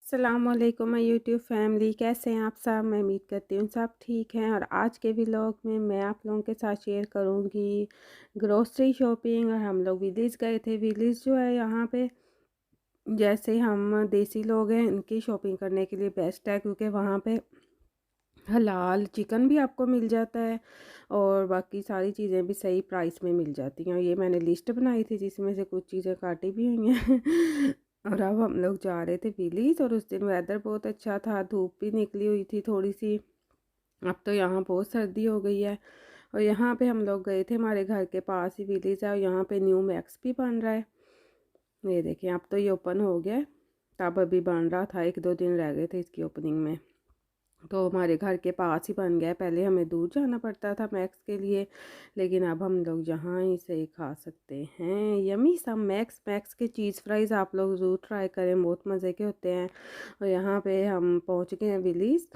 अस्सलामुअलैकुम my YouTube family, कैसे हैं आप सब। मैं उम्मीद करती हूँ सब ठीक हैं। और आज के व्लॉग में मैं आप लोगों के साथ शेयर करूँगी ग्रोसरी शॉपिंग। और हम लोग विलेज गए थे। विलेज जो है यहाँ पे, जैसे हम देसी लोग हैं, इनकी शॉपिंग करने के लिए बेस्ट है, क्योंकि वहाँ पे हलाल चिकन भी आपको मिल जाता है और बाकी सारी चीज़ें भी सही प्राइस में मिल जाती हैं। ये मैंने लिस्ट बनाई थी जिसमें से कुछ चीज़ें काटी भी हुई हैं। और अब हम लोग जा रहे थे विलेज। और उस दिन वेदर बहुत अच्छा था, धूप भी निकली हुई थी थोड़ी सी। अब तो यहाँ बहुत सर्दी हो गई है। और यहाँ पे हम लोग गए थे, हमारे घर के पास ही विलेज है और यहाँ पे न्यू मैक्स भी बन रहा है। ये देखिए, अब तो ये ओपन हो गया है, तब अभी बन रहा था, 1-2 दिन रह गए थे इसकी ओपनिंग में। तो हमारे घर के पास ही बन गया। पहले हमें दूर जाना पड़ता था मैक्स के लिए, लेकिन अब हम लोग यहाँ ही से खा सकते हैं। यमी सा मैक्स मैक्स के चीज़ फ्राइज़ आप लोग ज़रूर ट्राई करें, बहुत मज़े के होते हैं। और यहाँ पे हम पहुँच गए हैं विलीज।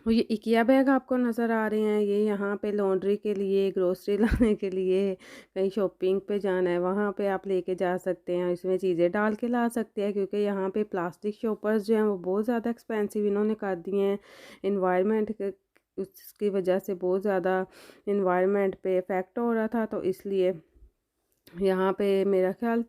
और ये इकिया बैग आपको नज़र आ रहे हैं, ये यहाँ पे लॉन्ड्री के लिए, ग्रोसरी लाने के लिए, कहीं शॉपिंग पे जाना है वहाँ पे आप लेके जा सकते हैं। इसमें चीज़ें डाल के ला सकते हैं, क्योंकि यहाँ पे प्लास्टिक शॉपर्स जो हैं वो बहुत ज़्यादा एक्सपेंसिव इन्होंने कर दिए हैं। इन्वायरमेंट के उसकी वजह से बहुत ज़्यादा इन्वायरमेंट पे इफ़ेक्ट हो रहा था, तो इसलिए यहाँ पे मेरा ख्याल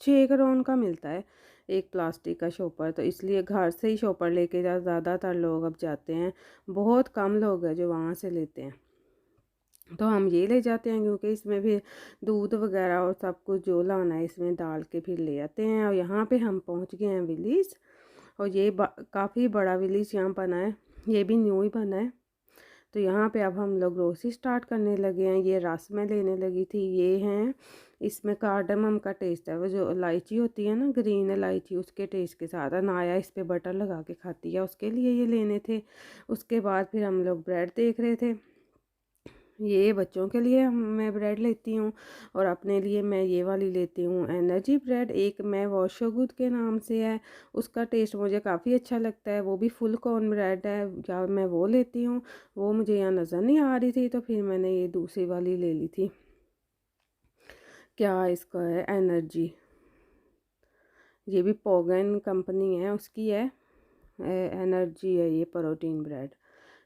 6 करोड़ का मिलता है एक प्लास्टिक का शॉपर। तो इसलिए घर से ही शॉपर लेके ज़्यादातर लोग अब जाते हैं। बहुत कम लोग हैं जो वहाँ से लेते हैं, तो हम ये ले जाते हैं, क्योंकि इसमें भी दूध वगैरह और सब कुछ जो लाना है इसमें डाल के फिर ले आते हैं। और यहाँ पे हम पहुँच गए हैं विलेज। और ये काफ़ी बड़ा विलेज यहाँ बना है, ये भी न्यू ही बना है। तो यहाँ पे अब हम लोग ग्रोसरी स्टार्ट करने लगे हैं। ये रस में लेने लगी थी, ये हैं, इसमें कार्डमम का टेस्ट है, वो जो इलायची होती है ना, ग्रीन इलायची, उसके टेस्ट के साथ। अनाया इस पे बटर लगा के खाती है, उसके लिए ये लेने थे। उसके बाद फिर हम लोग ब्रेड देख रहे थे। ये बच्चों के लिए मैं ब्रेड लेती हूँ और अपने लिए मैं ये वाली लेती हूँ एनर्जी ब्रेड। एक मैं वॉशोगुड के नाम से है, उसका टेस्ट मुझे काफ़ी अच्छा लगता है, वो भी फुल कॉर्न ब्रेड है, या मैं वो लेती हूँ। वो मुझे यहाँ नज़र नहीं आ रही थी, तो फिर मैंने ये दूसरी वाली ले ली थी। क्या इसका है, एनर्जी, ये भी पोगन कंपनी है उसकी है, एनर्जी है ये प्रोटीन ब्रेड।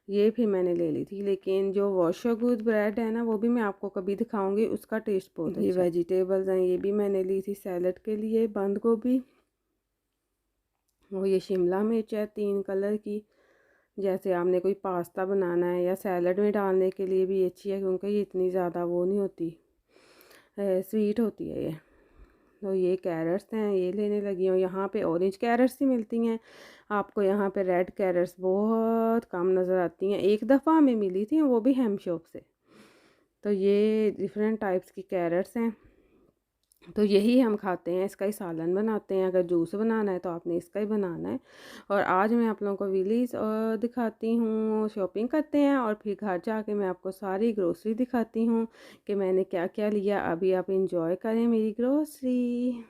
ये भी मैंने ले ली थी। लेकिन जो वॉशोगुड ब्रेड है ना, वो भी मैं आपको कभी दिखाऊंगी, उसका टेस्ट बहुत अच्छा है। ये वेजिटेबल्स हैं, ये भी मैंने ली थी सैलड के लिए, बंद गोभी, और ये शिमला मिर्च है 3 कलर की। जैसे आपने कोई पास्ता बनाना है या सैलड में डालने के लिए भी अच्छी है, क्योंकि ये इतनी ज़्यादा वो नहीं होती, स्वीट होती है ये। तो ये कैरट्स हैं, ये लेने लगी हूँ। यहाँ पे ऑरेंज कैरट्स ही मिलती हैं आपको, यहाँ पे रेड कैरट्स बहुत कम नज़र आती हैं। एक दफ़ा हमें मिली थी, वो भी हेम शॉप से। तो ये डिफरेंट टाइप्स की कैरट्स हैं, तो यही हम खाते हैं, इसका ही सालन बनाते हैं। अगर जूस बनाना है तो आपने इसका ही बनाना है। और आज मैं आप लोगों को विलेज दिखाती हूँ, शॉपिंग करते हैं, और फिर घर जाके मैं आपको सारी ग्रोसरी दिखाती हूँ कि मैंने क्या क्या लिया। अभी आप इंजॉय करें मेरी ग्रोसरी।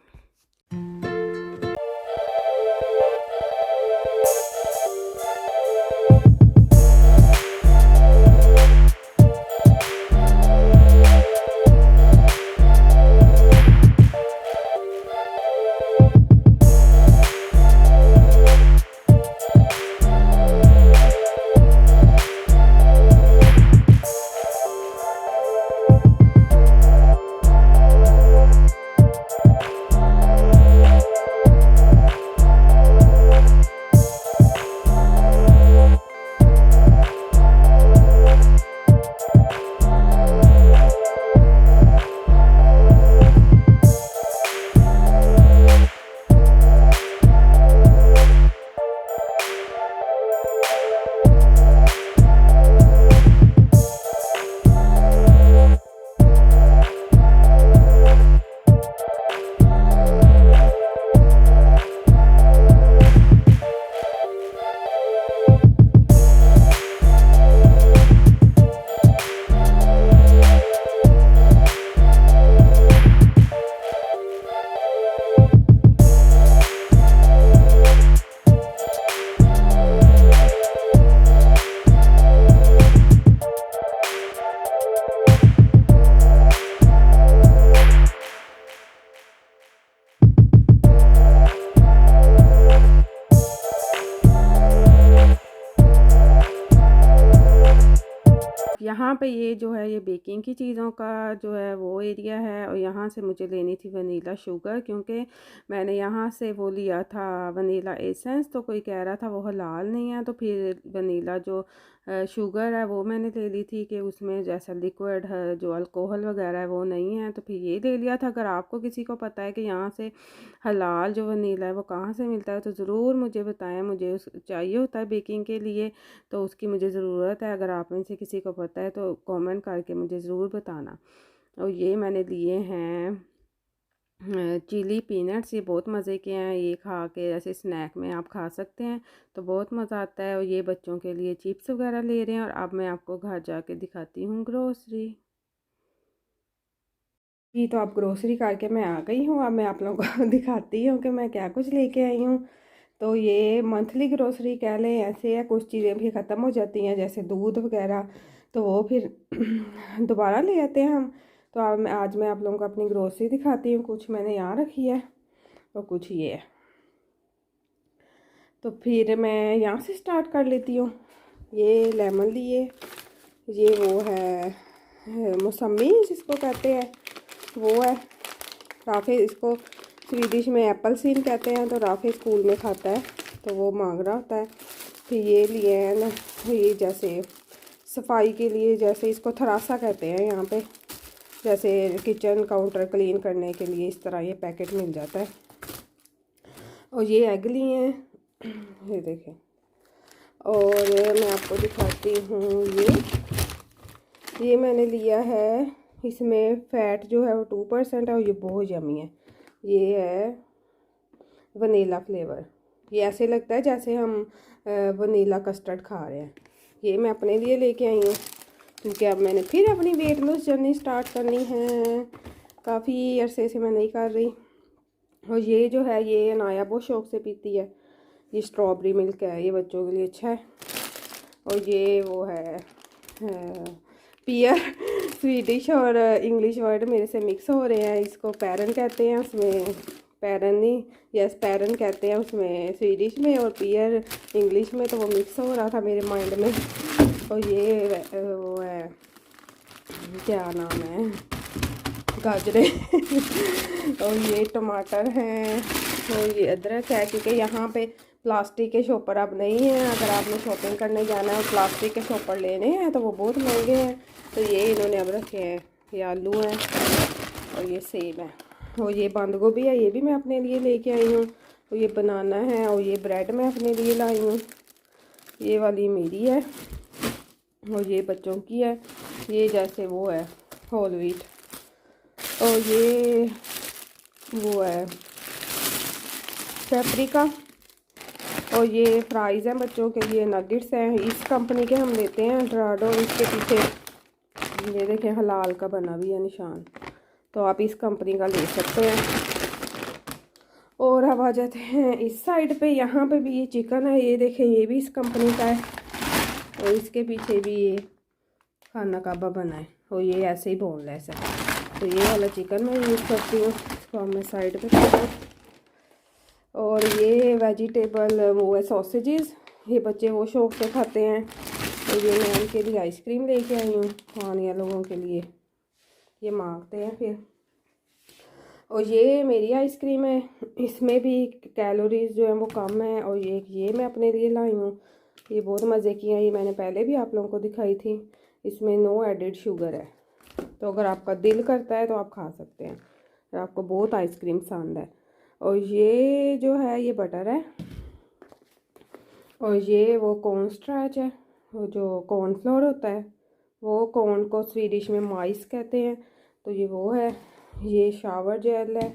यहाँ पे ये जो है ये बेकिंग की चीज़ों का जो है वो एरिया है। और यहाँ से मुझे लेनी थी वनीला शुगर, क्योंकि मैंने यहाँ से वो लिया था वनीला एसेंस, तो कोई कह रहा था वो हलाल नहीं है, तो फिर वनीला जो शुगर है वो मैंने ले ली थी कि उसमें जैसा लिक्विड है जो अल्कोहल वगैरह है वो नहीं है, तो फिर ये ले लिया था। अगर आपको किसी को पता है कि यहाँ से हलाल जो वनीला है वो कहाँ से मिलता है तो ज़रूर मुझे बताएं, मुझे उस चाहिए होता है बेकिंग के लिए, तो उसकी मुझे ज़रूरत है। अगर आप में से किसी को पता है तो कमेंट करके मुझे ज़रूर बताना। और ये मैंने लिए हैं चिली पीनट्स, ये बहुत मज़े के हैं, ये खा के जैसे स्नैक में आप खा सकते हैं तो बहुत मज़ा आता है। और ये बच्चों के लिए चिप्स वगैरह ले रहे हैं। और अब मैं आपको घर जाके दिखाती हूँ ग्रोसरी। जी, तो अब ग्रोसरी करके मैं आ गई हूँ। अब मैं आप लोगों को दिखाती हूँ कि मैं क्या कुछ लेके आई हूँ। तो ये मंथली ग्रोसरी कह लें, ऐसे है कुछ चीज़ें भी ख़त्म हो जाती हैं जैसे दूध वगैरह, तो वो फिर दोबारा ले आते हैं हम। तो आज मैं आप लोगों को अपनी ग्रोसरी दिखाती हूँ। कुछ मैंने यहाँ रखी है और कुछ ये है। तो फिर मैं यहाँ से स्टार्ट कर लेती हूँ। ये लेमन लिए, ये वो है मौसमी जिसको कहते हैं वो है। राफे इसको स्वीडिश में एप्पल सीन कहते हैं, तो राफे स्कूल में खाता है तो वो मांग रहा होता है। फिर ये लिए हैं ना, ये जैसे सफाई के लिए, जैसे इसको थरासा कहते हैं यहाँ पे, जैसे किचन काउंटर क्लीन करने के लिए इस तरह ये पैकेट मिल जाता है। और ये एग लिए हैं, ये देखें। और मैं आपको दिखाती हूँ ये मैंने लिया है, इसमें फ़ैट जो है वो 2% है और ये बहुत यमी है। ये है वनीला फ्लेवर, ये ऐसे लगता है जैसे हम वनीला कस्टर्ड खा रहे हैं। ये मैं अपने लिए लेके आई हूँ क्योंकि अब मैंने फिर अपनी वेट लॉस जर्नी स्टार्ट करनी है। काफ़ी अरसे से मैं नहीं कर रही। और ये जो है ये अनाया बहुत शौक़ से पीती है। ये स्ट्रॉबेरी मिल्क है, ये बच्चों के लिए अच्छा है। और ये वो है पियर, स्वीडिश और इंग्लिश वर्ड मेरे से मिक्स हो रहे हैं। इसको पैरन कहते हैं, उसमें पैरन नहीं, यस पैरन कहते हैं उसमें स्वीडिश में, और पियर इंग्लिश में, तो वो मिक्स हो रहा था मेरे माइंड में। और ये वो है, क्या नाम है, गाजरे और ये टमाटर हैं और ये अदरक है, क्योंकि यहाँ पे प्लास्टिक के शॉपर अब नहीं हैं। अगर आपने शॉपिंग करने जाना है और प्लास्टिक के शॉपर लेने हैं तो वो बहुत महंगे हैं, तो ये इन्होंने अब रखे हैं। ये आलू हैं और ये सेब है और ये बंद गोभी है, ये भी मैं अपने लिए लेके आई हूँ। और ये बनाना है और ये ब्रेड मैं अपने लिए लाई हूँ। ये वाली मेरी है और ये बच्चों की है। ये जैसे वो है होल व्हीट। और ये वो है पेपरिका। और ये फ्राइज़ हैं बच्चों के लिए, नगेट्स हैं, इस कंपनी के हम लेते हैं डराडो। इसके पीछे ये देखें हलाल का बना भी है निशान, तो आप इस कंपनी का ले सकते हैं। और अब आ जाते हैं इस साइड पे, यहाँ पे भी ये चिकन है, ये देखें ये भी इस कंपनी का है। और इसके पीछे भी ये खाना काबा बना है और ये ऐसे ही बोनलेस है, तो ये वाला चिकन मैं यूज़ करती हूँ। इसको मैं साइड पे करती हूँ। और ये वेजिटेबल वो है सॉसेजेस, ये बच्चे वो शौक़ से खाते हैं। और ये मैं उनके लिए आइसक्रीम लेके आई हूँ, खाने लोगों के लिए, ये मांगते हैं फिर। और ये मेरी आइसक्रीम है, इसमें भी कैलोरीज जो है वो कम है। और ये मैं अपने लिए लाई हूँ, ये बहुत मज़े की है, ये मैंने पहले भी आप लोगों को दिखाई थी। इसमें नो एडिड शुगर है, तो अगर आपका दिल करता है तो आप खा सकते हैं, अगर आपको बहुत आइसक्रीम पसंद है। और ये जो है ये बटर है। और ये वो कॉर्न स्ट्रैच है, वो जो कॉर्नफ्लोर होता है, वो कॉर्न को स्वीडिश में माइस कहते हैं, तो ये वो है। ये शावर जेल है।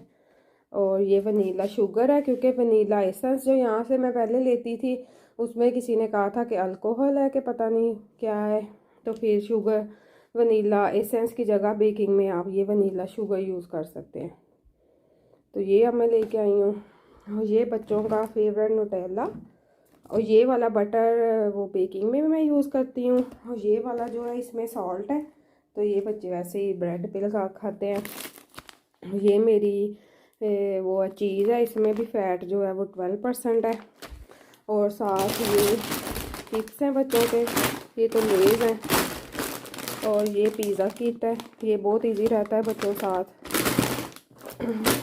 और ये वनीला शुगर है, क्योंकि वनीला एसेंस जो यहाँ से मैं पहले लेती थी उसमें किसी ने कहा था कि अल्कोहल है कि पता नहीं क्या है, तो फिर शुगर वनीला एसेंस की जगह बेकिंग में आप ये वनीला शुगर यूज़ कर सकते हैं। तो ये अब मैं लेके आई हूँ। और ये बच्चों का फेवरेट न्यूटेला। और ये वाला बटर वो बेकिंग में भी मैं यूज़ करती हूँ। और ये वाला जो है इसमें सॉल्ट है, तो ये बच्चे वैसे ही ब्रेड पे लगा खाते हैं। ये मेरी वो चीज़ है, इसमें भी फ़ैट जो है वो 12% है। और साथ ये चिप्स हैं बच्चों के, ये तो लेज़ हैं। और ये पिज़्ज़ा किट है, ये बहुत इजी रहता है बच्चों के साथ।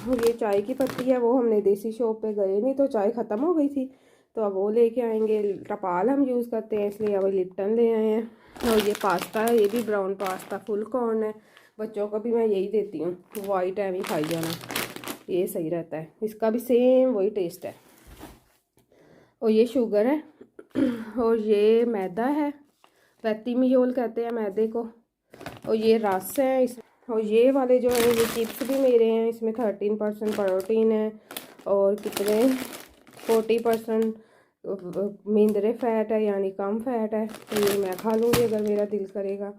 और ये चाय की पत्ती है, वो हमने देसी शॉप पे गए नहीं तो चाय ख़त्म हो गई थी, तो अब वो लेके आएंगे। टपाल हम यूज़ करते हैं इसलिए अब लिप्टन ले आए हैं। और ये पास्ता है, ये भी ब्राउन पास्ता फुल कॉर्न है, बच्चों को भी मैं यही देती हूँ, वाइट है भी खाई जाना, ये सही रहता है, इसका भी सेम वही टेस्ट है। और ये शुगर है और ये मैदा है, पैतीमियोल कहते हैं मैदे को। और ये रस है और ये वाले जो है ये चिप्स भी मेरे हैं, इसमें 13% प्रोटीन है और कितने 40% मिंदरे फैट है, यानी कम फैट है, तो ये मैं खा लूँगी अगर मेरा दिल करेगा।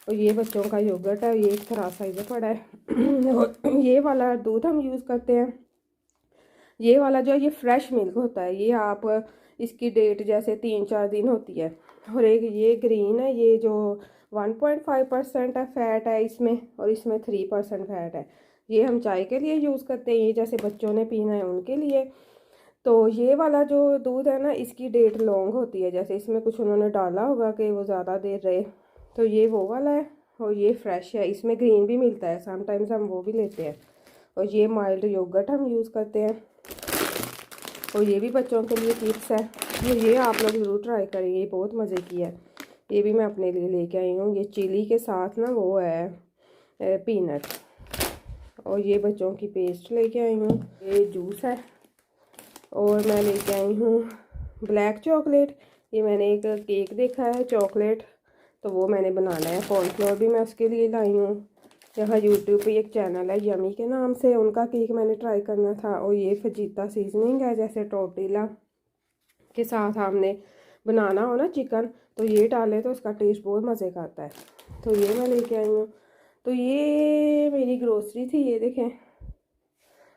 और ये बच्चों का योगर्ट है, ये एक तरह साइज पड़ा है। और ये वाला दूध हम यूज़ करते हैं, ये वाला जो है ये फ्रेश मिल्क होता है, ये आप इसकी डेट जैसे 3-4 दिन होती है। और एक ये ग्रीन है, ये जो 1.5% है फैट है इसमें, और इसमें 3% फैट है। ये हम चाय के लिए यूज़ करते हैं, ये जैसे बच्चों ने पीना है उनके लिए। तो ये वाला जो दूध है ना, इसकी डेट लॉन्ग होती है, जैसे इसमें कुछ उन्होंने डाला होगा कि वो ज़्यादा देर रहे, तो ये वो वाला है। और ये फ्रेश है, इसमें ग्रीन भी मिलता है, समटाइम्स हम वो भी लेते हैं। और ये माइल्ड योगर्ट हम यूज़ करते हैं। और ये भी बच्चों के लिए चिप्स है, तो ये आप लोग ज़रूर ट्राई करेंगे, ये बहुत मज़े की है। ये भी मैं अपने लिए लेके आई हूँ, ये चिली के साथ ना वो है पीनट। और ये बच्चों की पेस्ट लेके आई हूँ, ये जूस है। और मैं लेके आई हूँ ब्लैक चॉकलेट, ये मैंने एक केक देखा है चॉकलेट, तो वो मैंने बनाना है। कॉर्नफ्लोर भी मैं उसके लिए लाई हूँ, यहाँ यूट्यूब पे एक चैनल है यमी के नाम से, उनका केक मैंने ट्राई करना था। और ये फजीता सीजनिंग है, जैसे टोर्टिला के साथ हमने बनाना हो ना चिकन, तो ये डालें तो उसका टेस्ट बहुत मज़े का आता है, तो ये मैं लेके आई हूँ। तो ये मेरी ग्रोसरी थी, ये देखें।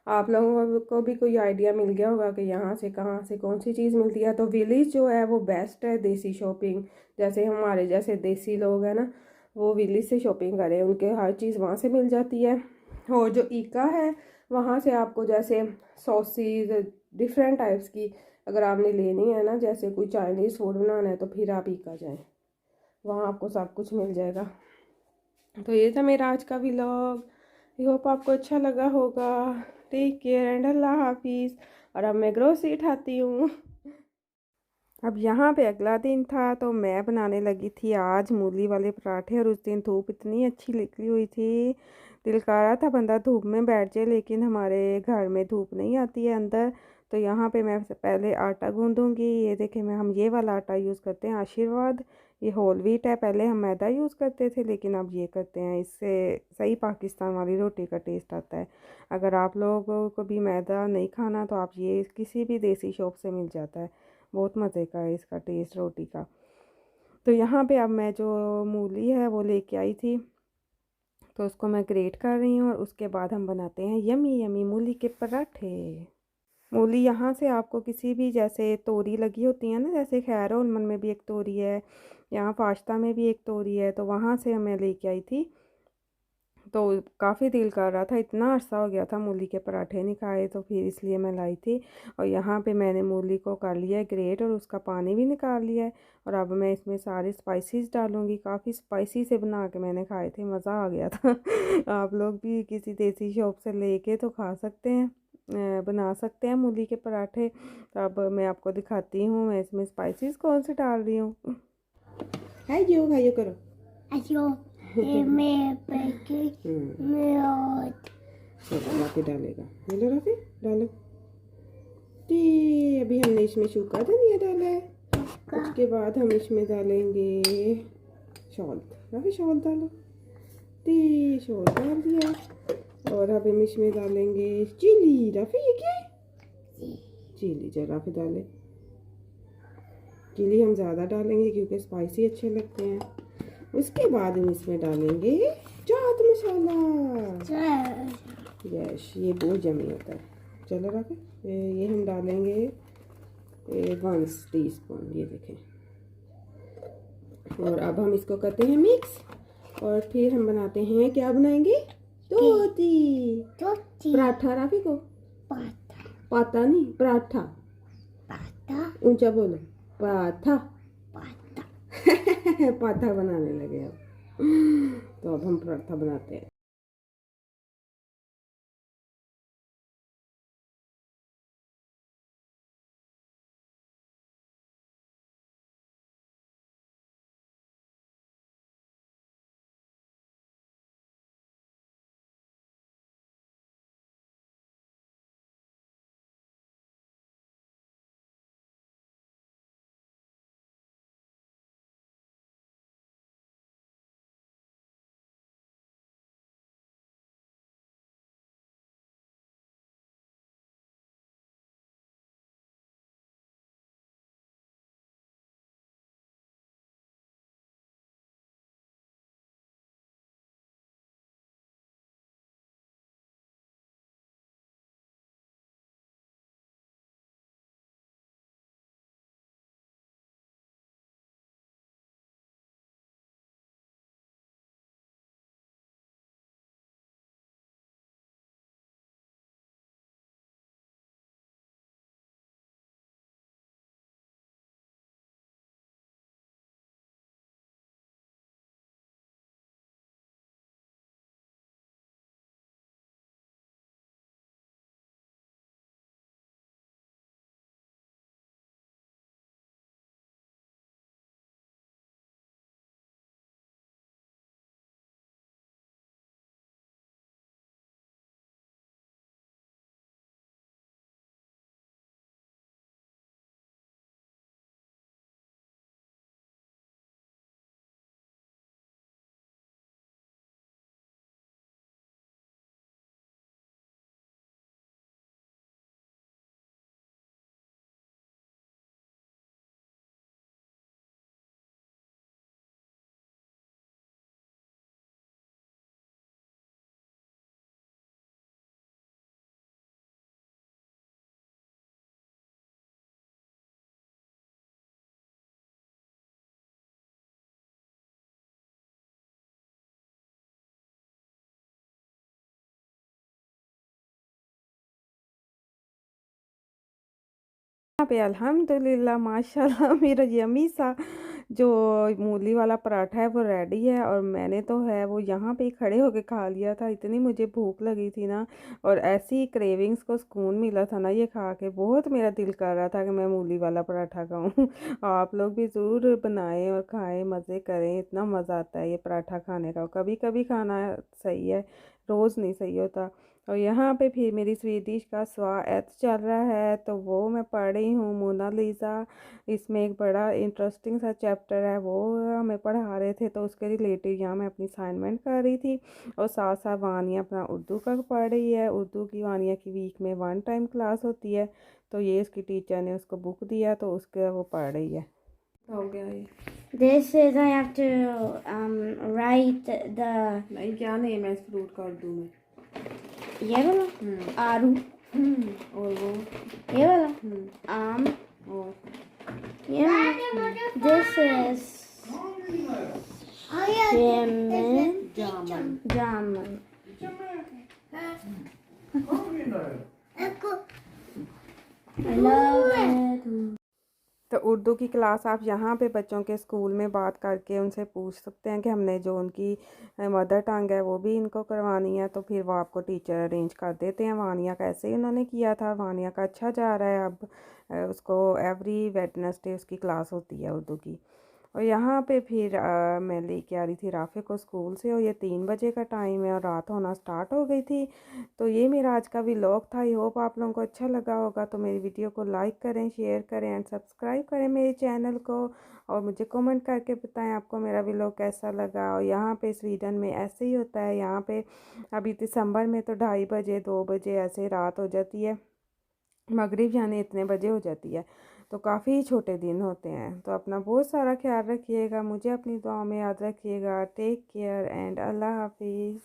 आप लोगों को भी कोई आइडिया मिल गया होगा कि यहाँ से कहाँ से कौन सी चीज़ मिलती है। तो विलेज जो है वो बेस्ट है देसी शॉपिंग, जैसे हमारे जैसे देसी लोग हैं ना, वो विलेज से शॉपिंग करें, उनके हर चीज़ वहाँ से मिल जाती है। और जो ईका है वहाँ से आपको जैसे सॉसेज डिफरेंट टाइप्स की अगर आपने लेनी है ना, जैसे कोई चाइनीज़ फूड बनाना है, तो फिर आप ईका जाएँ, वहाँ आपको सब कुछ मिल जाएगा। तो ये था मेरा आज का व्लॉग, आई होप आपको अच्छा लगा होगा। टेक केयर एंड अल्लाह हाफिज़। और अब मैं ग्रोसरी उठाती हूँ। अब यहाँ पे अगला दिन था, तो मैं बनाने लगी थी आज मूली वाले पराठे। और उस दिन धूप इतनी अच्छी निकली हुई थी, दिल कर रहा था बंदा धूप में बैठ जाए, लेकिन हमारे घर में धूप नहीं आती है अंदर। तो यहाँ पे मैं पहले आटा गूँधूँगी, ये देखें मैं हम ये वाला आटा यूज़ करते हैं आशीर्वाद, ये होल व्हीट है। पहले हम मैदा यूज़ करते थे, लेकिन अब ये करते हैं, इससे सही पाकिस्तान वाली रोटी का टेस्ट आता है। अगर आप लोगों को भी मैदा नहीं खाना, तो आप ये किसी भी देसी शॉप से मिल जाता है, बहुत मज़े का है इसका टेस्ट रोटी का। तो यहाँ पे अब मैं जो मूली है वो लेके आई थी, तो उसको मैं ग्रेट कर रही हूँ, और उसके बाद हम बनाते हैं यमी यमी मूली के पराठे। मूली यहाँ से आपको किसी भी, जैसे तोरी लगी होती है ना, जैसे खैर उनमन में भी एक तोरी है, यहाँ फाश्ता में भी एक तोरी है, तो वहाँ से मैं लेके आई थी। तो काफ़ी दिल कर रहा था, इतना अरसा हो गया था मूली के पराठे नहीं खाए, तो फिर इसलिए मैं लाई थी। और यहाँ पे मैंने मूली को कर लिया है ग्रेट, और उसका पानी भी निकाल लिया है। और अब मैं इसमें सारे स्पाइसेस डालूँगी, काफ़ी स्पाइसी से बना के मैंने खाए थे, मज़ा आ गया था। आप लोग भी किसी देसी शॉप से लेके तो खा सकते हैं, बना सकते हैं मूली के पराठे। तो अब मैं आपको दिखाती हूँ मैं इसमें स्पाइसेस कौन से डाल रही हूँ। हाय जो हायो करो में राफी डालेगा, हेलो राफी डालो। अभी हमने इसमें सूखा धनिया डाला है, उसके बाद हम इसमें डालेंगे सॉल्ट, राफी सॉल्ट डालो। सॉल्ट डाल दिया, और अब हम इसमें डालेंगे चिली। राफी ये क्या है? चिली, जरा राफी डाले। चिली हम ज़्यादा डालेंगे क्योंकि स्पाइसी अच्छे लगते हैं। उसके बाद हम इसमें डालेंगे चाट मसाला। यस, ये बहुत जमी होता है। चलो रखे, ये हम डालेंगे 1 टीस्पून, ये देखें। और अब हम इसको करते हैं मिक्स, और फिर हम बनाते हैं, क्या बनाएंगे? तोती पराठा। राफी को पाता नहीं, पराठा, ऊंचा बोलो, पाथा। पाथा बनाने लगे अब। तो अब हम पराठा बनाते हैं। यहाँ पे अल्हम्दुलिल्लाह माशाल्लाह मेरा यम्मी सा जो मूली वाला पराठा है वो रेडी है। और मैंने तो है वो यहाँ पे ही खड़े होके खा लिया था, इतनी मुझे भूख लगी थी ना। और ऐसी क्रेविंग्स को सुकून मिला था ना ये खा के, बहुत मेरा दिल कर रहा था कि मैं मूली वाला पराठा खाऊं। आप लोग भी ज़रूर बनाएं और खाएं, मज़े करें, इतना मज़ा आता है ये पराठा खाने का। कभी कभी खाना सही है, रोज़ नहीं सही होता। और यहाँ पे फिर मेरी स्वीडिश का स्वाद चल रहा है, तो वो मैं पढ़ रही हूँ मोनालिसा। इसमें एक बड़ा इंटरेस्टिंग सा चैप्टर है, वो हमें पढ़ा रहे थे, तो उसके रिलेटेड यहाँ मैं अपनी असाइनमेंट कर रही थी। और साथ साथ वानिया अपना उर्दू का पढ़ रही है। उर्दू की वानिया की वीक में 1 टाइम क्लास होती है, तो ये उसकी टीचर ने उसको बुक दिया, तो उसके वो पढ़ रही है। हो गया ये। This is I have to write the नहीं क्या नहीं, मैं इसको रूट कर दूँ मैं। ये वाला आरू और वो ये वाला आम और ये वाला this is जामन। जामुन I love it। तो उर्दू की क्लास आप यहाँ पे बच्चों के स्कूल में बात करके उनसे पूछ सकते हैं कि हमने जो उनकी मदर टंग है वो भी इनको करवानी है, तो फिर वो आपको टीचर अरेंज कर देते हैं। वानिया का ऐसे ही उन्होंने किया था, वानिया का अच्छा जा रहा है अब। उसको एवरी वेडनेसडे उसकी क्लास होती है उर्दू की। और यहाँ पे फिर मैं लेके आ रही थी राफ़े को स्कूल से, और ये 3 बजे का टाइम है और रात होना स्टार्ट हो गई थी। तो ये मेरा आज का व्लॉग था। आई होप आप लोगों को अच्छा लगा होगा। तो मेरी वीडियो को लाइक करें, शेयर करें एंड सब्सक्राइब करें मेरे चैनल को। और मुझे कमेंट करके बताएं आपको मेरा व्लॉग कैसा लगा। और यहाँ पे स्वीडन में ऐसे ही होता है। यहाँ पे अभी दिसंबर में तो 2:30 बजे 2 बजे ऐसे रात हो जाती है, मगरिब यानी इतने बजे हो जाती है। तो काफ़ी छोटे दिन होते हैं। तो अपना बहुत सारा ख्याल रखिएगा, मुझे अपनी दुआ में याद रखिएगा। टेक केयर एंड अल्लाह हाफिज़।